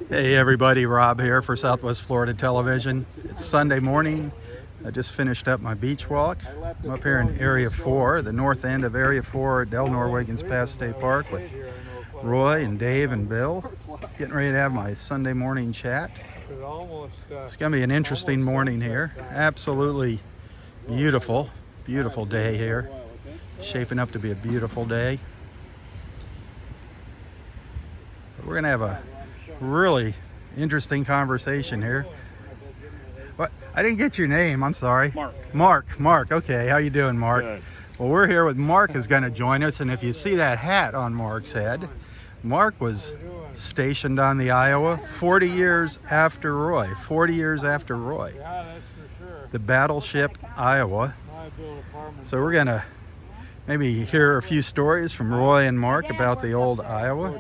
Hey everybody, Rob here for Southwest Florida Television. It's Sunday morning. I just finished up my beach walk. I'm up here in Area 4, the north end of Area 4 at Del Norwegians Pass State Park with Roy and Dave and Bill. Getting ready to have my Sunday morning chat. It's going to be an interesting morning here. Absolutely beautiful, beautiful day here. Shaping up to be a beautiful day. But we're going to have a really interesting conversation here. What? I didn't get your name. I'm sorry. Mark. Okay. How you doing, Mark? Good. Well, we're here with Mark is going to join us, and if you see that hat on Mark's head, Mark was stationed on the Iowa 40 years after Roy. 40 years after Roy. Yeah, that's for sure. The Battleship Iowa. So we're going to maybe hear a few stories from Roy and Mark about the old Iowa.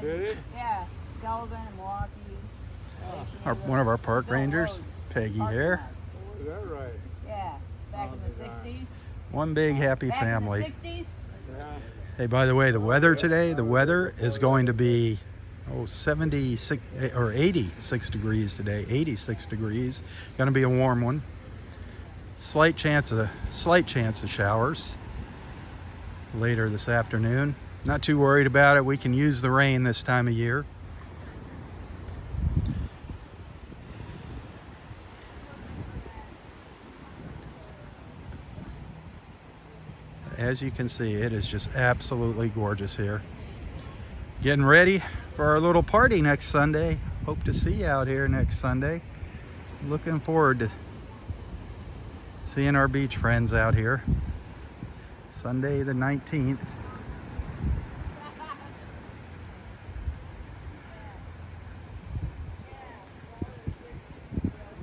Yeah, Sullivan and Milwaukee. One of our park rangers, Peggy here. Is that right? Yeah, back in the 60s. One big happy Back family. in the 60s? Yeah. Hey, by the way, the weather today, the weather is going to be 76 or 86 degrees today. 86 degrees. Going to be a warm one. Slight chance of showers later this afternoon. Not too worried about it. We can use the rain this time of year. As you can see, it is just absolutely gorgeous here. Getting ready for our little party next Sunday. Hope to see you out here next Sunday. Looking forward to seeing our beach friends out here. Sunday the 19th.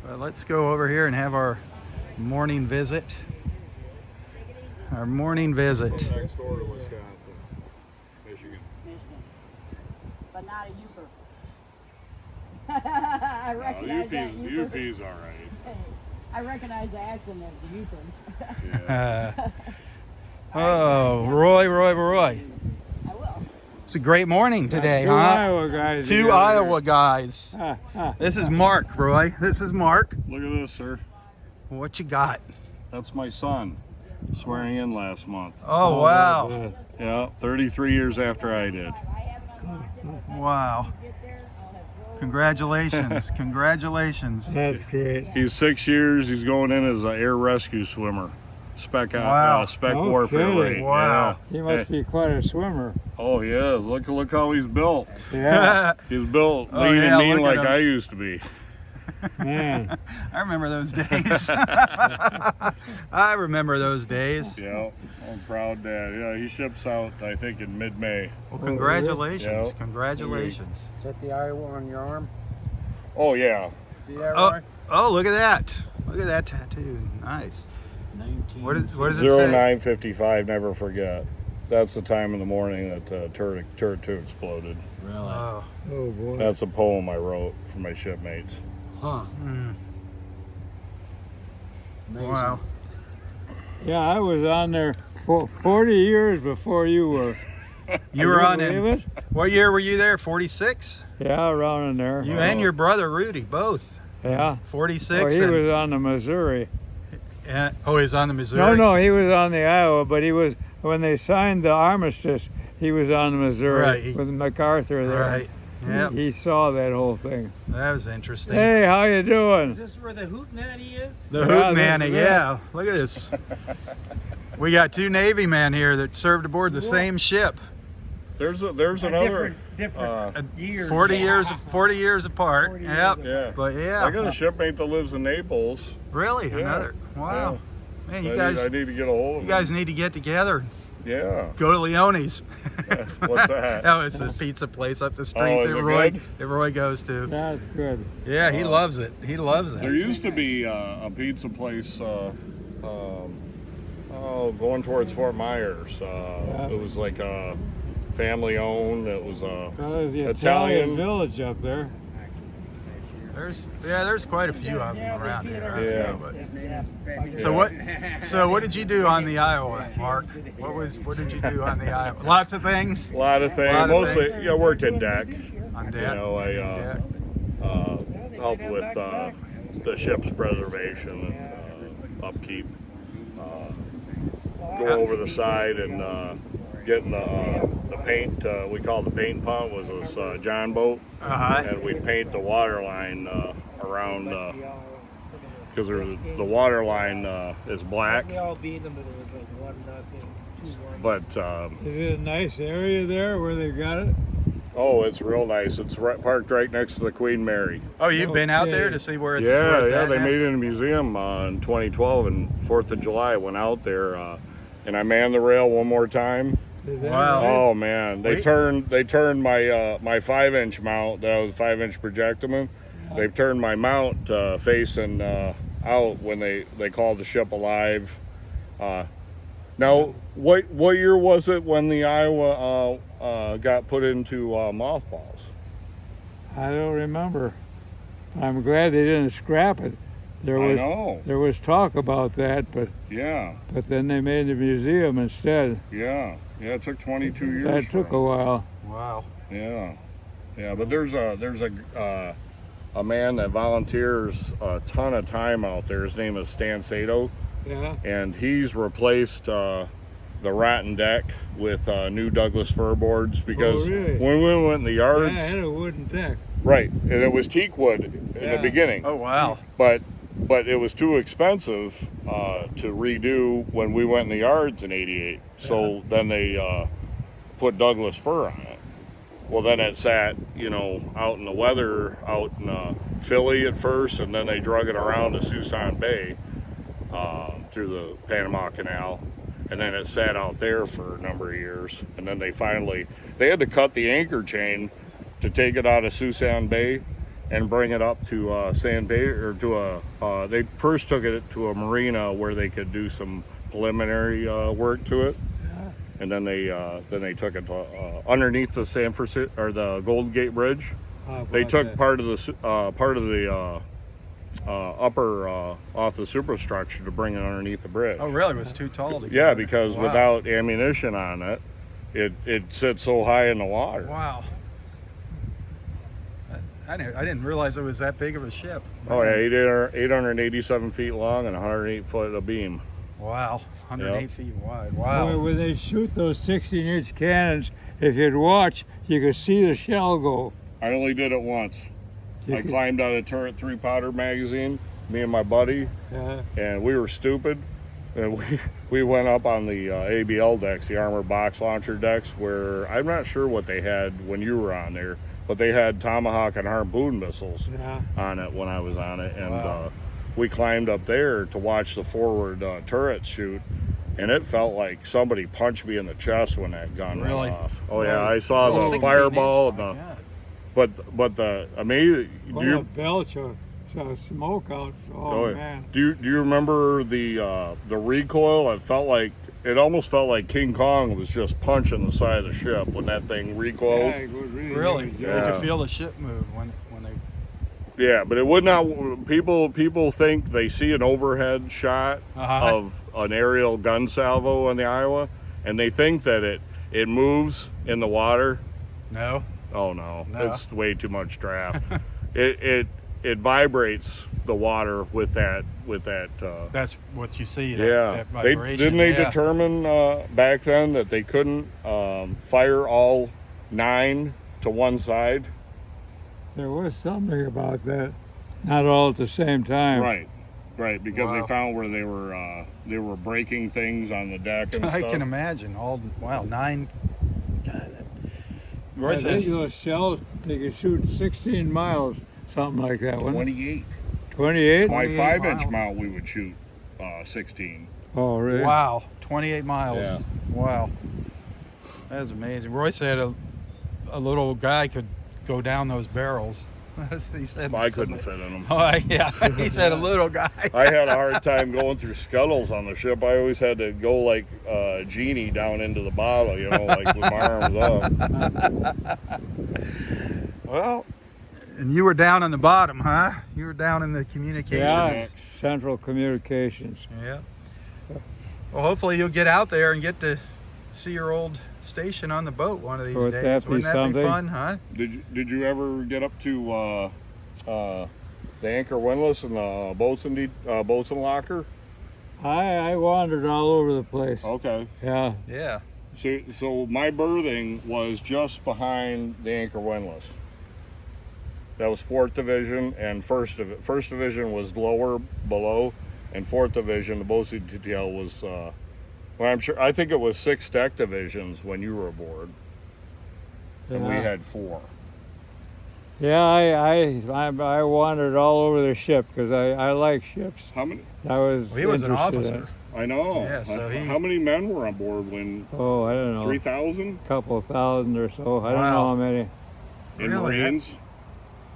But let's go over here and have our morning visit. Our morning visit. Next door to Wisconsin, Michigan. But not a Yooper. I recognize that Yooper. UP's all right. I recognize the accent of the Yoopers. Yeah. Oh, Roy. I will. It's a great morning today, Two huh? Iowa guys. Two together. Iowa guys. This is Mark, Roy. This is Mark. Look at this, sir. What you got? That's my son, swearing in last month. Oh, wow. Yeah, 33 years after I did. Wow. Congratulations. Congratulations. That's great. He's 6 years. He's going in as an air rescue swimmer. Spec Wow. warfare Okay. rate. Wow. He must be quite a swimmer. Yeah. Oh, he is. Look how he's built. Yeah, He's built Oh, lean yeah, and mean look at like him. I used to be. man. I remember those days. I remember those days. Yeah, I'm proud dad. Yeah, he ships out, I think, in mid-May. Well, congratulations. Yeah. Congratulations. Is that the Iowa on your arm? Oh, yeah. See that, Oh, Roy? oh, look at that. Look at that tattoo. Nice. 19. What does it say? 0955, never forget. That's the time in the morning that turret 2 exploded. Really? Oh. Oh, boy. That's a poem I wrote for my shipmates. Huh. Mm. Amazing. Wow. Yeah, I was on there for 40 years before you were. You were on Believe in. it? What year were you there? 46? Yeah, around in there. You and your brother Rudy, both. Yeah. 46. Oh, he and, was on the Missouri. oh, he's on the Missouri. No, he was on the Iowa, but he was, when they signed the armistice, he was on the Missouri Right. with MacArthur there. Right. Yep. He saw that whole thing. That was interesting. Hey, how you doing? Is this where the hootenanny is? The Yeah, Hoot this Nanny, is it. yeah. Look at this. We got two Navy men here that served aboard the same ship. There's another. Different years. 40 years apart. 40 Yep. years Yeah. But yeah. I got a shipmate that lives in Naples. Really? Yeah. Another. Wow. Man, you I guys need to get a hold of you guys need to get together. Yeah. Go to Leone's. What's that? Oh, it's a pizza place up the street Oh, is that it Roy goes to. That's good. Yeah, he loves it. He loves There it. used to be a pizza place going towards Fort Myers. It was like family owned. It was That was the Italian. Italian village up there. There's quite a few of them around here. I Yeah. know, but- So what did you do on the Iowa, Mark? What did you do on the Iowa? Lots of things a lot of things. Lot of Mostly, things. I worked in deck. on You deck. know, deck. help with the ship's preservation and upkeep. Go over the side and getting the paint. We call the paint pump was this John boat, and we'd paint the water line around because the water line is black. We all beat them, but it was like 1-0, 2-1. But Is it a nice area there where they got it? oh, it's real nice. It's parked right next to the Queen Mary. Oh, you've been out there to see where it's Yeah, where it's yeah, at they now? made it in a museum in 2012 and 4th of July. I went out there and I manned the rail one more time. Is that Wow. right? Oh man, they Wait. turned my my 5-inch mount. That was a 5-inch projectile. They turned my mount facing out when they called the ship alive. Now, what year was it when the Iowa got put into mothballs? I don't remember. I'm glad they didn't scrap it. I know. There was talk about that, but Yeah, then they made the museum instead. yeah, yeah. It took 22 years. That for took a them. while. Wow. Yeah, yeah. But there's a man that volunteers a ton of time out there. His name is Stan Sato, Yeah. and he's replaced the rotten deck with new Douglas fir boards because Oh, really? when we went in the yards, Yeah, it had a wooden deck. right, and it was teak wood in the Yeah. beginning, Oh, wow. but it was too expensive to redo when we went in the yards in '88. So then they put Douglas fir on it. Well, then it sat, out in the weather, out in Philly at first, and then they drug it around to Suisun Bay through the Panama Canal, and then it sat out there for a number of years, and then they had to cut the anchor chain to take it out of Suisun Bay and bring it up to San Bay, or to they first took it to a marina where they could do some preliminary work to it. And then they took it to, underneath the San Francisco or the Golden Gate Bridge. How They about took that? part of the upper off the superstructure to bring it underneath the bridge. Oh, really? It was too tall to get Yeah, in. because Wow. without ammunition on it, it sits so high in the water. Wow. I didn't realize it was that big of a ship. Oh yeah, 887 feet long and 108 foot of beam. Wow. 108 Yep. feet wide. Boy, Wow. when they shoot those 16-inch cannons, if you'd watch, you could see the shell go. I only did it once. You I could- climbed out of turret 3 powder magazine, me and my buddy, and we were stupid. And we went up on the ABL decks, the armored box launcher decks, where I'm not sure what they had when you were on there, but they had Tomahawk and Harpoon missiles Yeah. on it when I was on it. And Wow. we climbed up there to watch the forward turret shoot, and it felt like somebody punched me in the chest when that gun Really? went off. Oh yeah, I saw Oh, the 16 fireball, inch. and My the, God. but the amazing. What a belch of smoke out. Oh, man. Do you remember the recoil? It almost felt like King Kong was just punching the side of the ship when that thing recoiled. Yeah, it was really, Really? good. You Yeah. could feel the ship move when they. Yeah, but it would not. People think they see an overhead shot Uh-huh. of an aerial gun salvo on the Iowa, and they think that it moves in the water. No. Oh no, No. it's way too much draft. it vibrates the water with that. That's what you see. That, Yeah, That vibration. didn't they yeah. determine back then that they couldn't fire all 9 to one side? There was something about that. Not all at the same time. Right, because Wow. they found where they were breaking things on the deck and I stuff. can imagine. 9. God, Roy I think says those shells, they could shoot 16 miles, something like that. 28. 28? My 28 5-inch miles. mount, we would shoot 16. Oh, really? wow, 28 miles. Yeah. Wow, that is amazing. Roy said a little guy could go down those barrels. He said I couldn't fit in them. Oh yeah, he said a little guy. I had a hard time going through scuttles on the ship. I always had to go like Genie down into the bottle, like with my arms up. Well, and you were down on the bottom, huh? You were down in the communications. Yeah, Central Communications. Yeah. Well, hopefully you'll get out there and get to see your old station on the boat one of these Wouldn't days. that be Wouldn't that something? be fun, huh? Did you ever get up to The anchor windlass and the bosun locker. I wandered all over the place. Okay. Yeah. Yeah. So my berthing was just behind the anchor windlass. That was 4th Division, and First Division was lower below, and 4th Division, the bosun detail was. Well, I think it was 6 deck divisions when you were aboard, and we Yeah. had 4. Yeah, I wandered all over the ship because I like ships. How many? I was. He was an interested in officer. it. I know. Yeah, so How many men were on board when? Oh, I don't know. 3,000 Couple thousand or so. I don't Wow. know how many. in Really? Marines.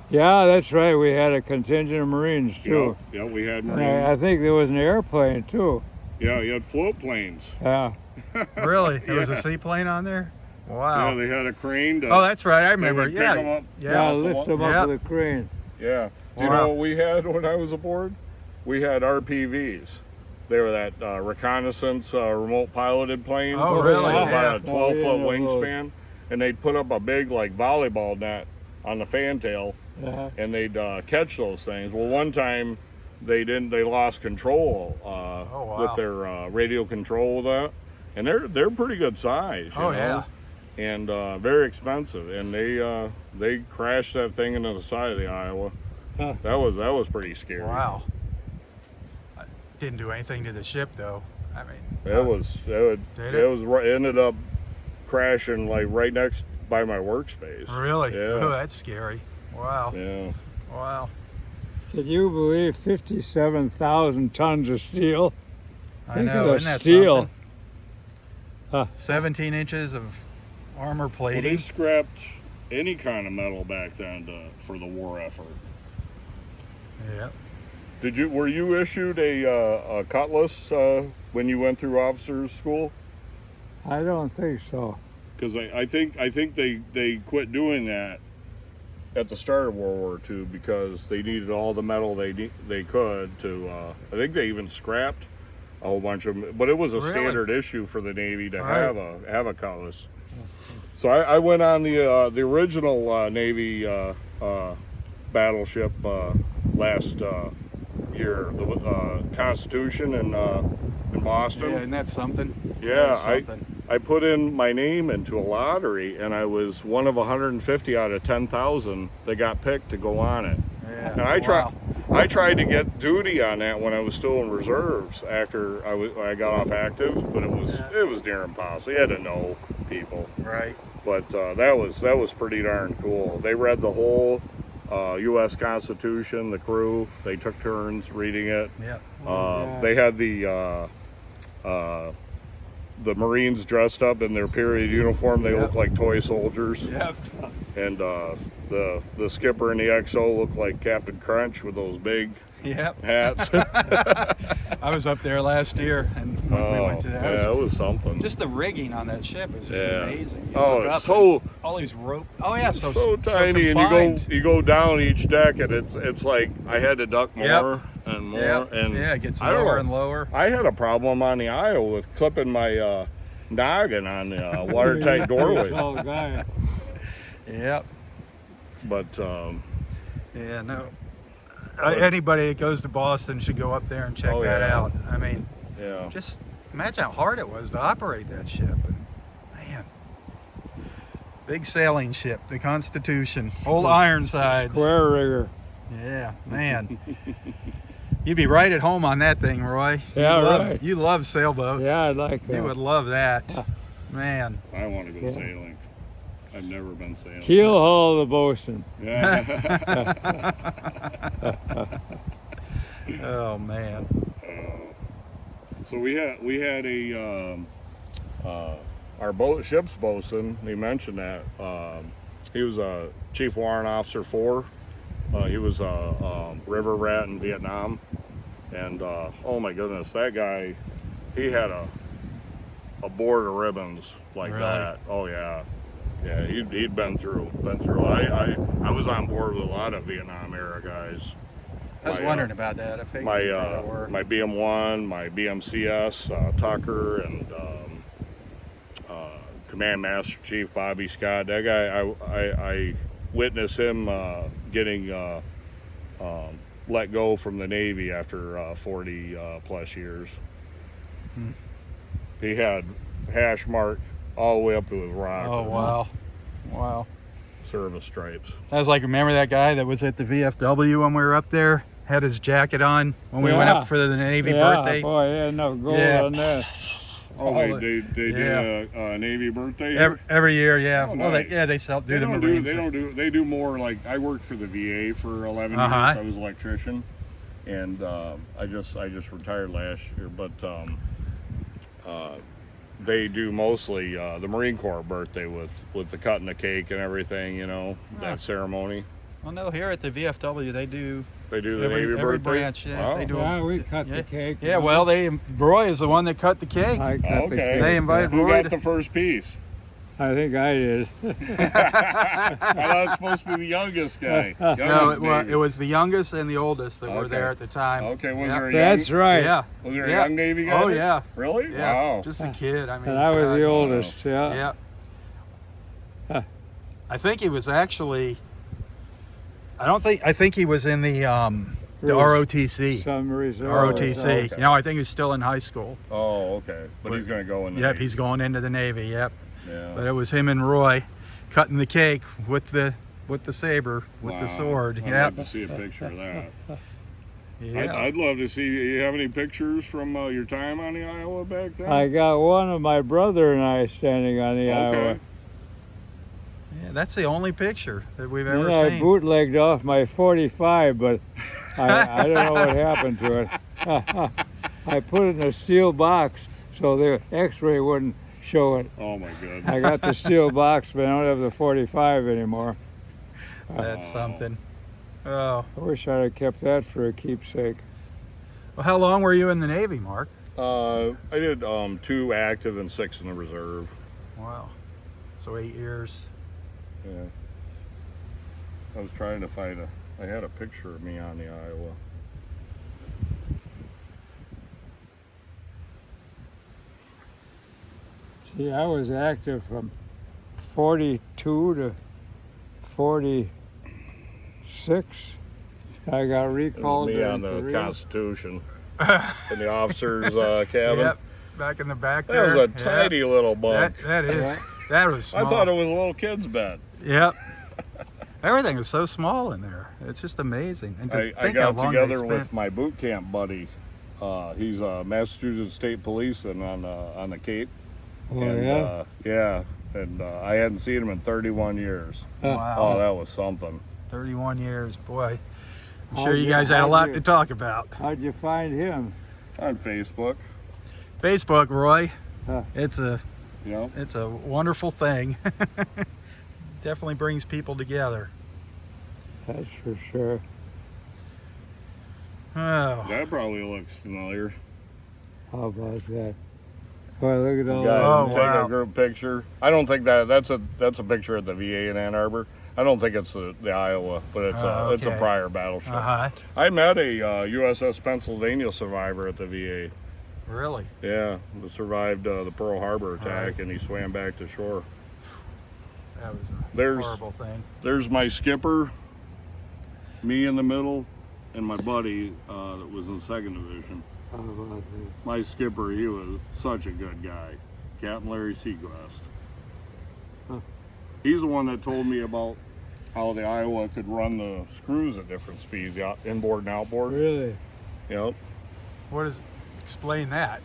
Yeah, that's right. We had a contingent of Marines too. Yeah, we had And Marines. I think there was an airplane too. Yeah, you had float planes. Yeah. Really? There was a Yeah. seaplane on there? Yeah, Wow. they had a crane. Oh, that's right. I they remember. would pick Yeah. 'em up. Yeah, Yeah. lift them Yeah. up with a crane. Yeah. Do you Wow. know what we had when I was aboard? We had RPVs. They were that reconnaissance remote piloted plane. Oh, with really? about Yeah. a 12-foot Oh, yeah, those. wingspan, and they'd put up a big like volleyball net on the fantail, Yeah. and they'd catch those things. Well, one time they didn't. They lost control wow. with their radio control of that, and they're pretty good size. You Oh, know? yeah. And very expensive, and they crashed that thing into the side of the Iowa. Huh. That was pretty scary. Wow. I didn't do anything to the ship, though. I mean, It ended up crashing like right next by my workspace. really? Yeah. Oh, that's scary. Wow. Yeah. Wow. Can you believe 57,000 tons of steel? I Think know. of the Isn't that steel. something? Huh. 17 inches of armor Well, they plating. scrapped any kind of metal back then for the war effort. Yeah. Were you issued a cutlass when you went through officers school? I don't think so. Because I think they quit doing that at the start of World War II because they needed all the metal they could to. I think they even scrapped a whole bunch of them, but it was a Really? standard issue for the Navy to Right. have a cutlass. So I went on the original Navy battleship last year, the Constitution in Boston. Yeah, isn't that something? Yeah, That's something. I put in my name into a lottery, and I was one of 150 out of 10,000 that got picked to go on it. Yeah. And I tried to get duty on that when I was still in reserves after I got off active, but it was near impossible. You had to know people. Right. But that was pretty darn cool. They read the whole U.S. Constitution. The crew, they took turns reading it. Yeah. Yeah. They had the Marines dressed up in their period uniform. They looked like toy soldiers. Yep. And the skipper and the XO looked like Captain Crunch with those big Yep. hats. I was up there last year, and when we went to that. Yeah, it was something. Just the rigging on that ship is just Yeah. amazing. You Oh, look it's up so- and all these rope. Oh yeah, so tiny, and confined. you go down each deck, and it's like I had to duck more Yep. and more, Yep. and Yeah, it gets I don't lower know. and lower. I had a problem on the Iowa with clipping my noggin on the watertight doorway, Oh, guy. Yep. but Yeah. No. Anybody that goes to Boston should go up there and check Oh, that yeah. out. I mean, yeah. just imagine how hard it was to operate that ship. And, man, big sailing ship, the Constitution, old Ironsides. Square rigger. Yeah, man. You'd be right at home on that thing, Roy. Yeah, You right. love sailboats. Yeah, I'd like that. You would love that. Man. I want to go Yeah. sailing. I've never been sailing. Keel haul the bosun. Yeah. Oh, man. So we had a our ship's bosun. He mentioned that he was a chief warrant officer 4. He was a river rat in Vietnam, and oh my goodness, that guy, he had a board of ribbons like Really? that. Oh yeah, yeah. He'd been through. I was on board with a lot of Vietnam era guys. I was My, wondering about that. I figured you probably were. My BM1, my BMCS, Tucker, and Command Master Chief Bobby Scott. That guy, I witnessed him getting let go from the Navy after 40 plus years. He had hash mark all the way up to his rock. Oh, wow. Wow. Service stripes. I was like, remember that guy that was at the VFW when we were up there? Had his jacket on when we went up for the Navy birthday. Boy, he had enough gold Yeah. on that. Oh, Oh, they yeah. did a Navy birthday. Every year, yeah. Oh, well, nice. they sell do the Marines. They do more like I worked for the VA for 11 Uh-huh. years. I was an electrician, and I just retired last year. But they do mostly the Marine Corps birthday with the cutting the cake and everything. You know, that ceremony. Well, no, here at the VFW they do. They do the every Navy every birthday. branch. Yeah, Wow. they do. Yeah, we cut yeah. the cake. Yeah, well, Roy is the one that cut the cake. I cut the Okay. cake. They invited Who Roy got the first piece? I think I did. I thought it was supposed to be the youngest guy. No, Youngest it was the youngest and the oldest that were Okay. there at the time. Okay, was Yeah. there a That's young, right. Yeah. Was there a Yeah. young Navy guy? Oh there? yeah. Really? Yeah. Wow. Just a kid. I mean. And I was God. the oldest, yeah. Yeah. Huh. I think he was actually. I think he was in the ROTC. Some reserve. ROTC. Oh, okay. You know, I think he was still in high school. Oh, okay. But he's going to go in the Yep, Navy. he's going into the Navy. Yep. Yeah. But it was him and Roy cutting the cake with the saber, with the Wow. sword. I'd Yep. love to see a picture of that. Yeah. I'd love to see. You have any pictures from your time on the Iowa back then? I got one of my brother and I standing on the Iowa. Okay. Yeah, that's the only picture that we've ever Then I seen. bootlegged off my 45, but I don't know what happened to it. I put it in a steel box so the X-ray wouldn't show it. Oh my goodness. I got the steel box, but I don't have the 45 anymore. That's something. Oh, I wish I'd have kept that for a keepsake. well, how long were you in the Navy, Mark? I did 2 active and 6 in the reserve. Wow. So 8 years. Yeah. I was trying to find I had a picture of me on the Iowa. See, I was active from 42 to 46. I got It was recalled me during on the Korea. Constitution in the officers' cabin. Yep. Back in the back That there. was a Yep. tiny little bunk. That was small. I thought it was a little kid's bed. Yep. Everything is so small in there. It's just amazing. And to I think how got long together they with spent. my boot camp buddy. He's a Massachusetts State Police and on the Cape. Oh, and, yeah? yeah. And I hadn't seen him in 31 years. Wow. Oh, that was something. 31 years, boy. I'm How'd sure you you- guys had a how'd lot you- to talk about. How'd you find him? On Facebook, Facebook, Roy. Huh. It's a wonderful thing. Definitely brings people together. That's for sure. Oh. That probably looks familiar. How about that? Boy, look at all Guy that. Oh, take wow. a group picture. I don't think that's a picture at the VA in Ann Arbor. I don't think it's the Iowa, but it's a Okay. prior battleship. Uh-huh. I met a USS Pennsylvania survivor at the VA. Really? Yeah, that survived the Pearl Harbor attack, Right. and he swam back to shore. That was a There's- horrible thing. There's my skipper, me in the middle, and my buddy that was in the 2nd Division. How about that? My skipper, he was such a good guy, Captain Larry Seacrest. Huh. He's the one that told me about how the Iowa could run the screws at different speeds, inboard and outboard. Really? Yep. What is? Explain that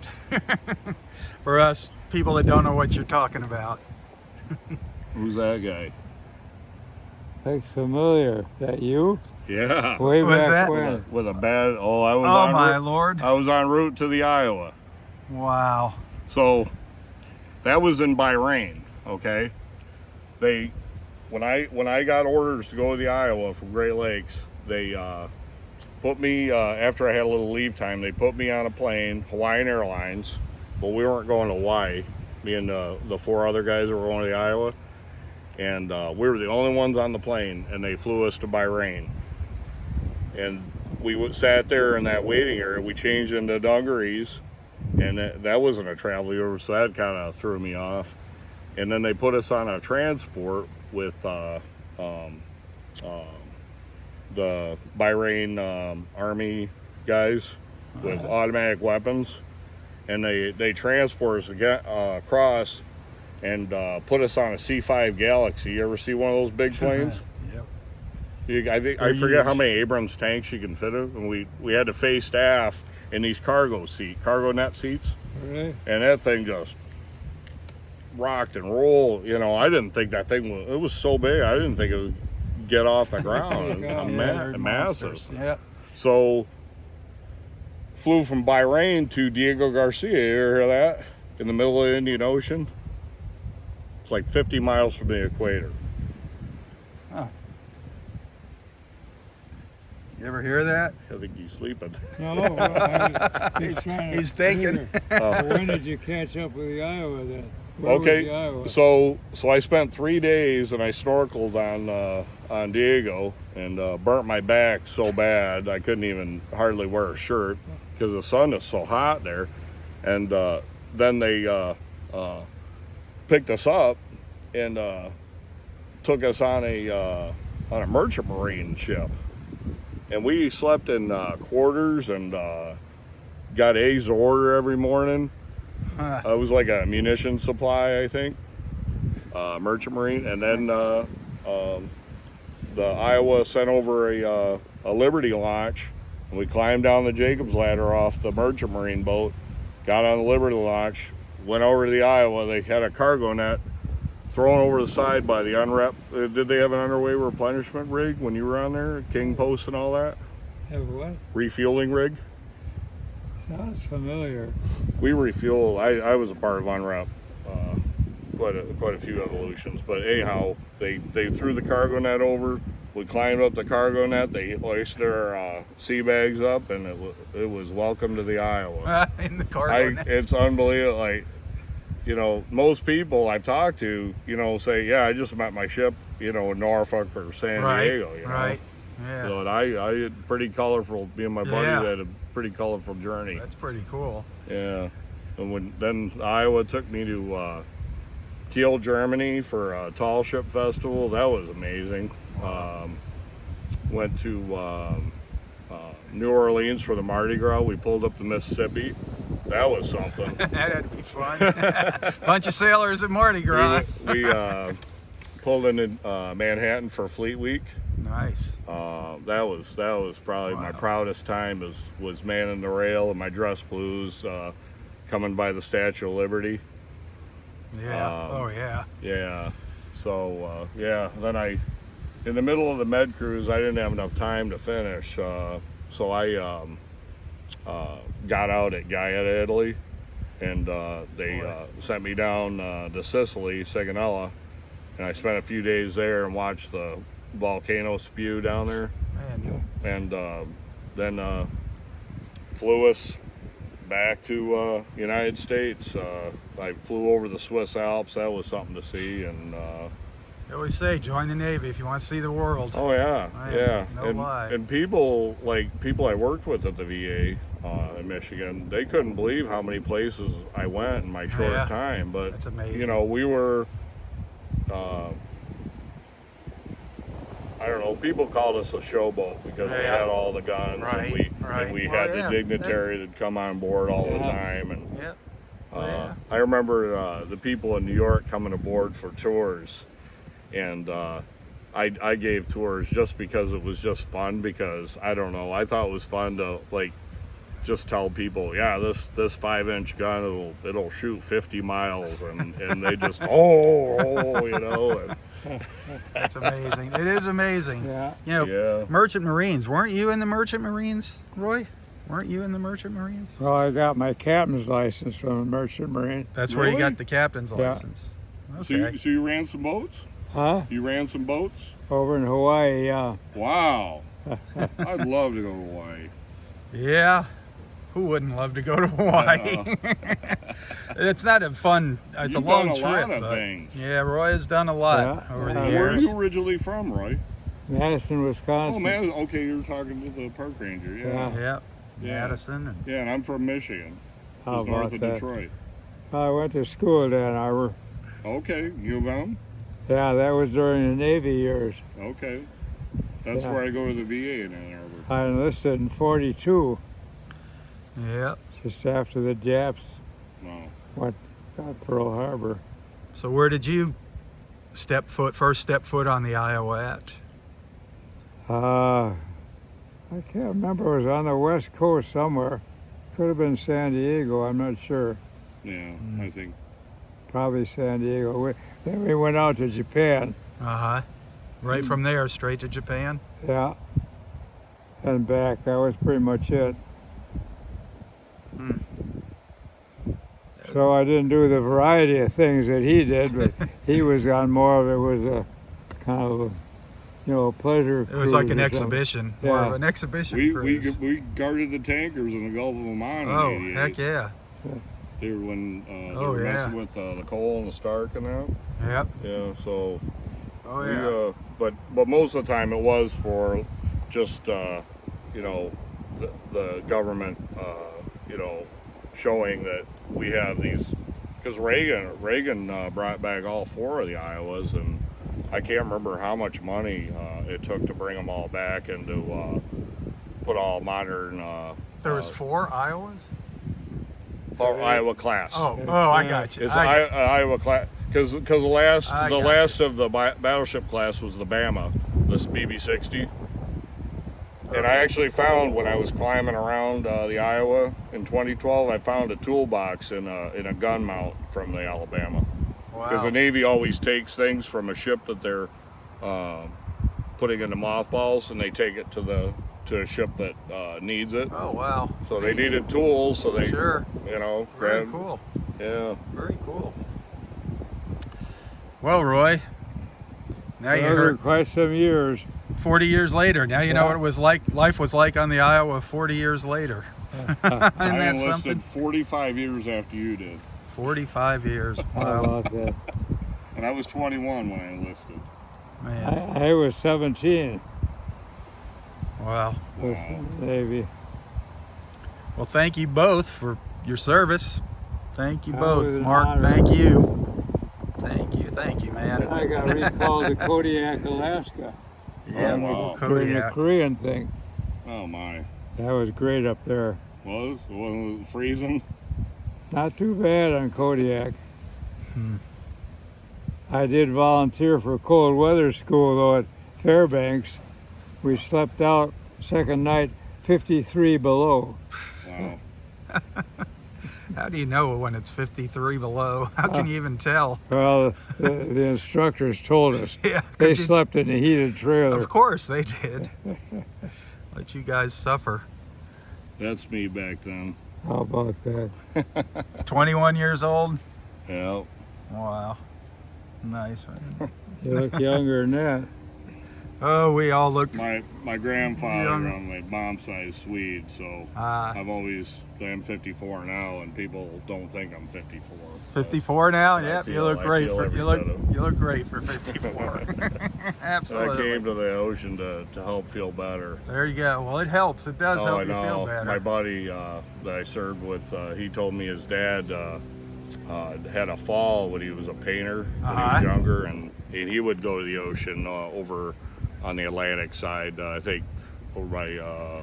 for us people that don't know what you're talking about. Who's that guy? Looks familiar. That you? Yeah. Way Was back that- when? With a bad. Oh, I was Oh on. my route, Lord! I was en route to the Iowa. Wow. So that was in Bahrain. Okay. When I got orders to go to the Iowa from Great Lakes, they put me after I had a little leave time. They put me on a plane, Hawaiian Airlines, but we weren't going to Hawaii. Me and the 4 other guys that were going to the Iowa, and we were the only ones on the plane. And they flew us to Bahrain, and we sat there in that waiting area. We changed into dungarees, and that wasn't a travel over, so that kind of threw me off. And then they put us on a transport with the Bahrain Army guys with automatic weapons, and they transport us across and put us on a C-5 Galaxy. You ever see one of those big planes? Yep. I forget how many Abrams tanks you can fit in, and we had to face staff in these cargo net seats, Really? and that thing just rocked and rolled. You know, I didn't think that thing was so big. I didn't think it would get off the ground. They're Massive. monsters. Yep. So flew from Bahrain to Diego Garcia. You ever hear that? In the middle of the Indian Ocean. It's like 50 miles from the equator. Huh. You ever hear that? I think he's sleeping. No, He's thinking. When did you catch up with the Iowa then? Where was the Okay, Iowa? so I spent 3 days and I snorkeled on Diego and burnt my back so bad I couldn't even hardly wear a shirt because the sun is so hot there. And then they picked us up and took us on a merchant marine ship, and we slept in quarters and got eggs to order every morning. It was like a munition supply, I think, merchant marine. And then the Iowa sent over a Liberty launch, and we climbed down the Jacobs ladder off the merchant marine boat, got on the Liberty launch, went over to the Iowa. They had a cargo net thrown over the side by the unrep. Did they have an underway replenishment rig when you were on there? King post and all that? Have what? Refueling rig? Sounds familiar. We refuel. I was a part of unrep quite a few evolutions, but anyhow, they threw the cargo net over. We climbed up the cargo net. They hoisted our sea bags up, and it was welcome to the Iowa. In the cargo net. It's unbelievable. Like, you know, most people I've talked to, you know, say, yeah, I just met my ship, you know, in Norfolk or San Diego. You know? Right. Yeah. So I had pretty colorful. Me and my buddy had a pretty colorful journey. That's pretty cool. Yeah. And then Iowa took me to Kiel, Germany for a tall ship festival. That was amazing. Went to New Orleans for the Mardi Gras. We pulled up the Mississippi. That was something. That'd be fun. Bunch of sailors at Mardi Gras. We pulled into Manhattan for Fleet Week. Nice. That was probably my proudest time was manning the rail in my dress blues, coming by the Statue of Liberty. Yeah. Oh yeah. Yeah. So then in the middle of the med cruise, I didn't have enough time to finish. So I got out at Gaeta, Italy, and they sent me down to Sicily, Sigonella, and I spent a few days there and watched the volcano spew down there. Man, And then flew us back to United States. I flew over the Swiss Alps. That was something to see. And I always say, join the Navy if you want to see the world. oh yeah, yeah. No lie. And people I worked with at the VA in Michigan, they couldn't believe how many places I went in my short time. But that's amazing. you know, we were. I don't know. People called us a showboat because we had all the guns, and we had the dignitary that'd come on board all the time. And I remember the people in New York coming aboard for tours, and I gave tours just because it was just fun. Because I don't know, I thought it was fun to just tell people, yeah, this 5-inch gun it'll shoot 50 miles, and they just you know. And, That's amazing. It is amazing. Yeah. You know, Merchant Marines. Weren't you in the Merchant Marines, Roy? Weren't you in the Merchant Marines? Well, I got my captain's license from a merchant marine. That's where you got the captain's license. Okay. So you ran some boats? Huh? You ran some boats? Over in Hawaii, yeah. Wow. I'd love to go to Hawaii. Yeah. Who wouldn't love to go to Hawaii? It's not a fun. It's You've a long done a trip. lot of but thing. Yeah, Roy has done a lot over the Where are years. you originally from, Roy? Madison, Wisconsin. Oh, man. Okay, you were talking to the park ranger. Yeah. Yep. Yeah. Madison. And Yeah, and I'm from Michigan. How Just north about of that? Detroit. I went to school at Ann Arbor. Okay, U of M? Yeah, that was during the Navy years. Okay. That's Yeah. where I go to the VA in Ann Arbor. I enlisted in 42, Yep. just after the Japs Wow. got Pearl Harbor. So where did you first step foot on the Iowa at? I can't remember. It was on the West Coast somewhere. Could have been San Diego. I'm not sure. Yeah, I think. Probably San Diego. Then we went out to Japan. Uh-huh. Right from there, straight to Japan? Yeah. And back. That was pretty much it. Hmm. So I didn't do the variety of things that he did, but he was on more of it was a kind of a, pleasure It was like cruise an or something. exhibition. More of Yeah. an exhibition We cruise. guarded the tankers in the Gulf of Oman Oh, in '88. heck yeah. They were when they Oh, were yeah. messing with the Cole and the Stark and that. Yep. Yeah, so Oh, we, yeah. but most of the time it was for just the government showing that we have these, because Reagan brought back all 4 of the Iowas, and I can't remember how much money it took to bring them all back and to put all modern There was 4 Iowas? for Iowa class. Oh, I got you. It's I got- Iowa class because the last I the got last of the battleship class was the Bama, this BB-60. And I actually found when I was climbing around the Iowa in 2012, I found a toolbox in a gun mount from the Alabama. Because the Wow. Navy always takes things from a ship that they're putting into mothballs, and they take it to a ship that needs it. Oh, wow. So they needed tools, so they Sure. Very Very cool. Yeah. Very cool. Well, Roy, now you Those were heard quite some years. 40 years later. Now you know Yeah. what it was like. Life was like on the Iowa 40 years later. Isn't I that enlisted something? 45 years after you did, 45 years. How Wow, about that? and I was 21 when I enlisted. man. I was 17 Wow. with the Navy. Well, thank you both for your service. Thank you That both, was an Mark. honor. Thank you. Thank you, man. I got recalled to Kodiak, Alaska Yeah, Oh, little wow. during the Kodiak. Korean thing. Oh my. That was great up there. Wasn't it freezing? Not too bad on Kodiak. Hmm. I did volunteer for cold weather school though at Fairbanks. We slept out second night 53 below. Wow. How do you know when it's 53 below? How can you even tell? Well, the instructors told us. Yeah, They could you- slept in a heated trailer. Of course they did. Let you guys suffer. That's me back then. How about that? 21 years old? Yeah. Wow. Nice, man. You look younger than that. Oh, we all looked. My grandfather Young. on my mom's side is Swede, so I'm 54 now, and people don't think I'm 54. 54 now? I Yep, you feel- look I great feel for every you look bit of it. you look great for 54. I Absolutely. came to the ocean to help feel better. There you go. Well, it helps. It does Oh, help I you feel know. better. My buddy that I served with, he told me his dad had a fall when he was a painter when he Uh-huh. was younger, and he would go to the ocean over on the Atlantic side. I think over by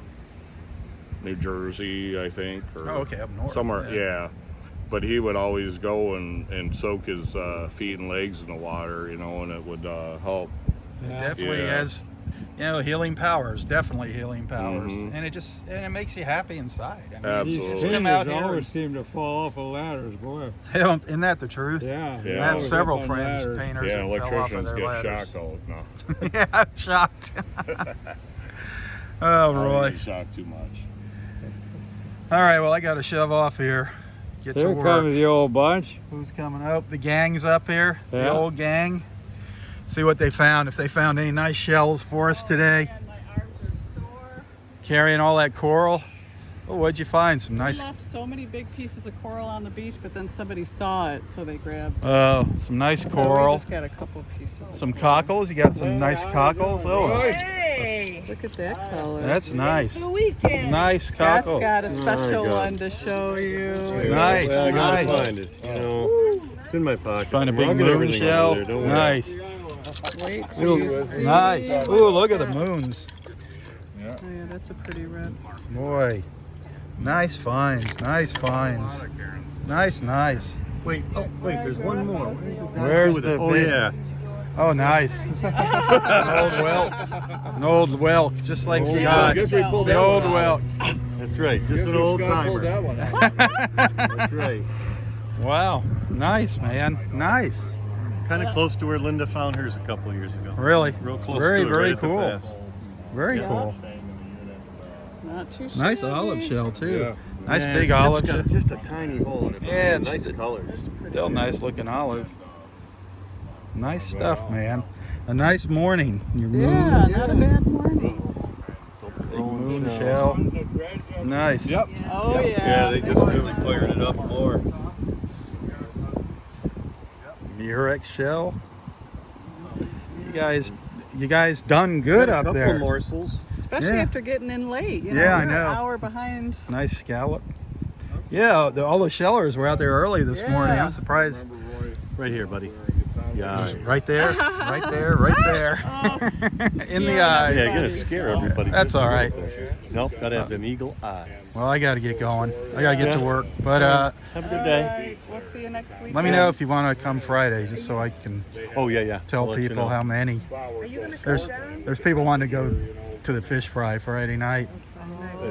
New Jersey, I think, or Oh, okay, up north. somewhere. Yeah. But he would always go and soak his feet and legs in the water, and it would help. It definitely Yeah. has, healing powers. Definitely healing powers, Mhm. and it makes you happy inside. I mean, Absolutely. These Just come painters out here always and- seem to fall off of ladders, boy. they don't. Isn't that the truth? Yeah. Yeah. I have always several up on friends, ladders. painters, Yeah, that fell off of electricians their get ladders. shocked all no. Yeah, I'm shocked. Oh, I Roy. get shocked too much. All right, well, I got to shove off here. Get to Here work. comes the old bunch. Who's coming up? The gang's up here. The Yeah. old gang. See what they found. If they found any nice shells for us today. And my arms are sore. Carrying all that coral. Oh, what'd you find? Some nice. We left so many big pieces of coral on the beach, but then somebody saw it, so they grabbed. Oh, some nice So we coral. just got a couple pieces. of Some coral. cockles. You got some nice cockles. Oh, Hey, look at that color. that's nice. the weekend. Nice Scott's cockle. got a special God. one to show you. Nice, Well, I gotta nice. find it. It's in my pocket. Find a I'm big rugging moon everything over shell. there, don't worry. Nice. Wait till you see. Nice. Ooh, look at the moons. Oh yeah, that's a pretty red. Boy, nice finds, nice finds. Nice. Wait, there's one more. Where's the big? yeah. Oh, nice. An old whelk, just like Scott. Guess we pulled The that old one out. whelk. That's right, just an old timer. That's right. Wow, nice, man, nice. Kind of close to where Linda found hers a couple of years ago. Really, Real close very, to it, very right at the cool. pass. Very cool. Not too shabby. Nice olive shell too. Yeah. Nice Yeah, big it's olive got shell. just a tiny hole in it. but Yeah, it's nice colors. still nice looking olive. Nice stuff, man. A nice morning. Your Yeah, moon, not a bad morning. big moon shell. Nice. Yep. Oh yeah. Yeah, they just really fired it up more. Murex shell. You guys done good Got a up couple there. morsels. Especially Yeah. after getting in late. You know, Yeah, I we're know. An hour behind. Nice scallop. Yeah, all the shellers were out there early this morning. I'm surprised. Right here, buddy. Yeah. Right there, right there, right there. In the eye. Yeah, you're gonna scare everybody. That's all right. Nope, gotta have them eagle eyes. Well, I got to get going. I got to get to Yeah. work. But Have a good All day. right, we'll see you next week. let me know if you want to come Friday, just so I can Oh yeah. tell I'll let you people know. how many. Are you gonna come There's down? there's people wanting to go to the fish fry Friday night,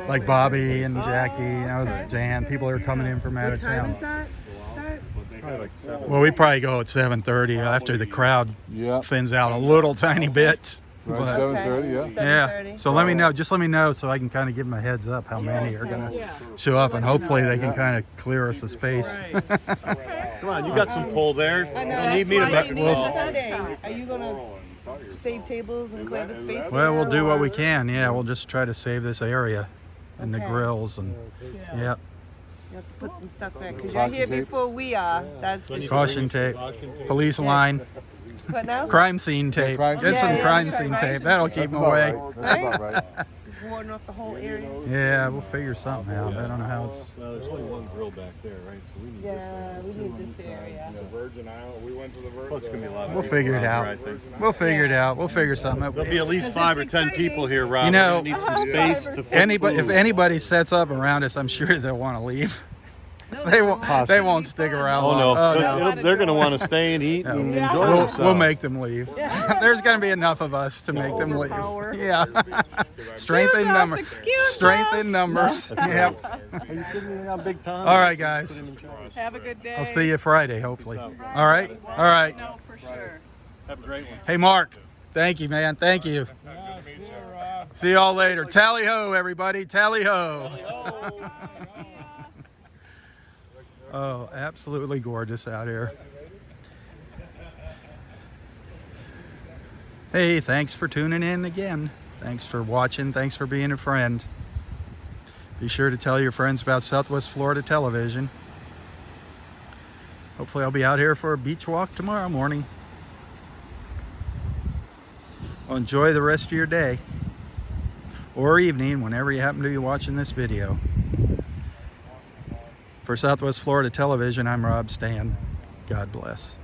like Bobby and Jackie, Jan. People are coming in from out of town. that start? Probably like 7. Well, we probably go at 7:30 after the crowd Yeah. thins out a little tiny bit. Right, But, 7:30, yeah. yeah. So let me know. Just let me know so I can kind of give them a heads up how many are gonna show up, and hopefully they can kind of clear us a space. Right. Come on, you got some pull there. You don't need me to back Are you gonna save tables and clear the space? Well, we'll do what we can. Yeah, we'll just try to save this area and the Okay. grills and yeah. You have to put some stuff there because you're Caution here tape. before we are. That's Caution tape, police line, what now? crime scene tape. crime Get some scene. Yeah, crime yeah, scene right. tape. That'll keep them That's away. about right. That's about right. Warding off the whole area. Yeah, we'll figure something out. I don't know how it's. Well, there's only one grill back there, right? So we need Yeah, we need this area. The Virgin Island. We went to the Virgin. Well, it's gonna be a lot of We'll people figure it around out. there, I think. We'll figure it out. We'll figure something out. There'll be at least 5 or 10 people here, Rob. You know- We're gonna need some space to put Anybody, if food. anybody sets up around us, I'm sure they'll want to leave. They won't. They won't stick around. Oh no, long. Oh, no. they're gonna want to stay and eat and enjoy themselves. We'll make them leave. There's going to be enough of us to make them leave. Overpower. Yeah. Strength in Excuse us, numbers. excuse Strength us. in numbers. Yep. Are you kidding me? I'm big time. All right, guys. Have a good day. I'll see you Friday, hopefully. All right. All right. No, for sure. Have a great one. Hey, Mark. Thank you, man. Thank you. See y'all later. Tally ho, everybody. Tally ho. Oh, absolutely gorgeous out here. Hey, thanks for tuning in again. Thanks for watching. Thanks for being a friend. Be sure to tell your friends about Southwest Florida Television. Hopefully I'll be out here for a beach walk tomorrow morning. Well, enjoy the rest of your day or evening, whenever you happen to be watching this video. For Southwest Florida Television, I'm Rob Stan. God bless.